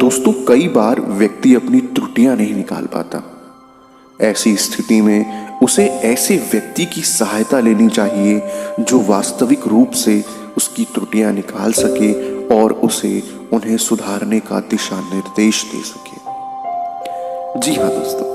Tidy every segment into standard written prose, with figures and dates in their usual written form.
दोस्तों, कई बार व्यक्ति अपनी त्रुटियां नहीं निकाल पाता। ऐसी स्थिति में उसे ऐसे व्यक्ति की सहायता लेनी चाहिए जो वास्तविक रूप से उसकी त्रुटियां निकाल सके और उसे उन्हें सुधारने का दिशा निर्देश दे सके। जी हाँ दोस्तों,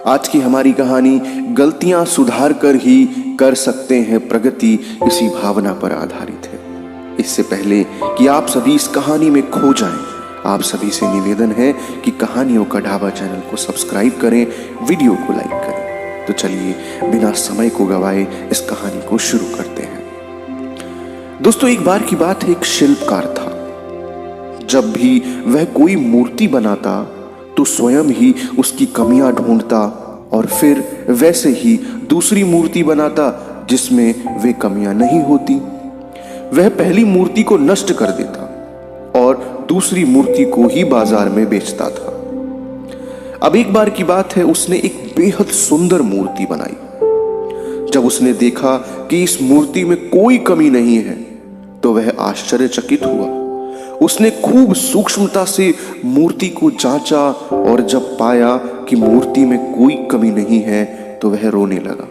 आज की हमारी कहानी गलतियां सुधार कर ही कर सकते हैं प्रगति इसी भावना पर आधारित है। इससे पहले कि आप सभी इस कहानी में खो जाएं, आप सभी से निवेदन है कि कहानियों का ढाबा चैनल को सब्सक्राइब करें, वीडियो को लाइक करें। तो चलिए बिना समय को गवाए इस कहानी को शुरू करते हैं। दोस्तों, एक बार की बात है, एक शिल्पकार था। जब भी वह कोई मूर्ति बनाता तो स्वयं ही उसकी कमियां ढूंढता और फिर वैसे ही दूसरी मूर्ति बनाता जिसमें वे कमियां नहीं होती। वह पहली मूर्ति को नष्ट कर देता और दूसरी मूर्ति को ही बाजार में बेचता था। अब एक बार की बात है, उसने एक बेहद सुंदर मूर्ति बनाई। जब उसने देखा कि इस मूर्ति में कोई कमी नहीं है तो वह आश्चर्यचकित हुआ। उसने खूब सूक्ष्मता से मूर्ति को जांचा और जब पाया कि मूर्ति में कोई कमी नहीं है तो वह रोने लगा।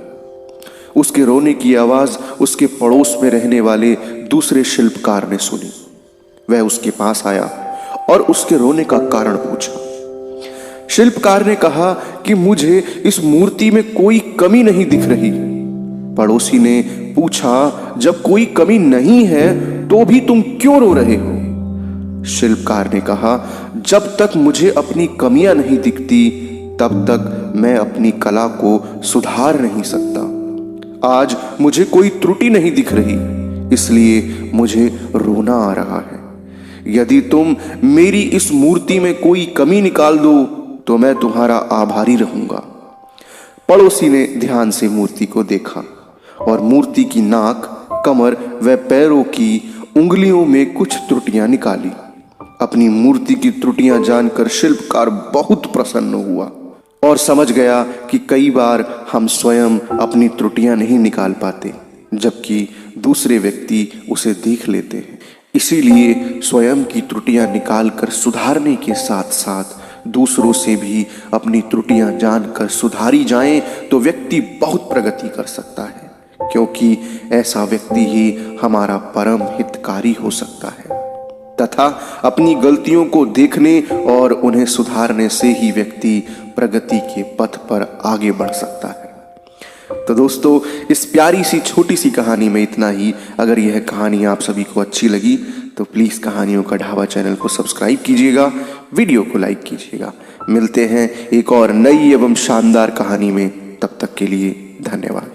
उसके रोने की आवाज उसके पड़ोस में रहने वाले दूसरे शिल्पकार ने सुनी। वह उसके पास आया और उसके रोने का कारण पूछा। शिल्पकार ने कहा कि मुझे इस मूर्ति में कोई कमी नहीं दिख रही। पड़ोसी ने पूछा, जब कोई कमी नहीं है तो भी तुम क्यों रो रहे हो? शिल्पकार ने कहा, जब तक मुझे अपनी कमियां नहीं दिखती तब तक मैं अपनी कला को सुधार नहीं सकता। आज मुझे कोई त्रुटि नहीं दिख रही, इसलिए मुझे रोना आ रहा है। यदि तुम मेरी इस मूर्ति में कोई कमी निकाल दो तो मैं तुम्हारा आभारी रहूंगा। पड़ोसी ने ध्यान से मूर्ति को देखा और मूर्ति की नाक, कमर व पैरों की उंगलियों में कुछ त्रुटियां निकाली। अपनी मूर्ति की त्रुटियां जानकर शिल्पकार बहुत प्रसन्न हुआ और समझ गया कि कई बार हम स्वयं अपनी त्रुटियां नहीं निकाल पाते, जबकि दूसरे व्यक्ति उसे देख लेते हैं। इसीलिए स्वयं की त्रुटियां निकालकर सुधारने के साथ साथ दूसरों से भी अपनी त्रुटियां जानकर सुधारी जाएं तो व्यक्ति बहुत प्रगति कर सकता है, क्योंकि ऐसा व्यक्ति ही हमारा परम हितकारी हो सकता है तथा अपनी गलतियों को देखने और उन्हें सुधारने से ही व्यक्ति प्रगति के पथ पर आगे बढ़ सकता है। तो दोस्तों, इस प्यारी सी छोटी सी कहानी में इतना ही। अगर यह कहानी आप सभी को अच्छी लगी तो प्लीज़ कहानियों का ढाबा चैनल को सब्सक्राइब कीजिएगा, वीडियो को लाइक कीजिएगा। मिलते हैं एक और नई एवं शानदार कहानी में, तब तक के लिए धन्यवाद।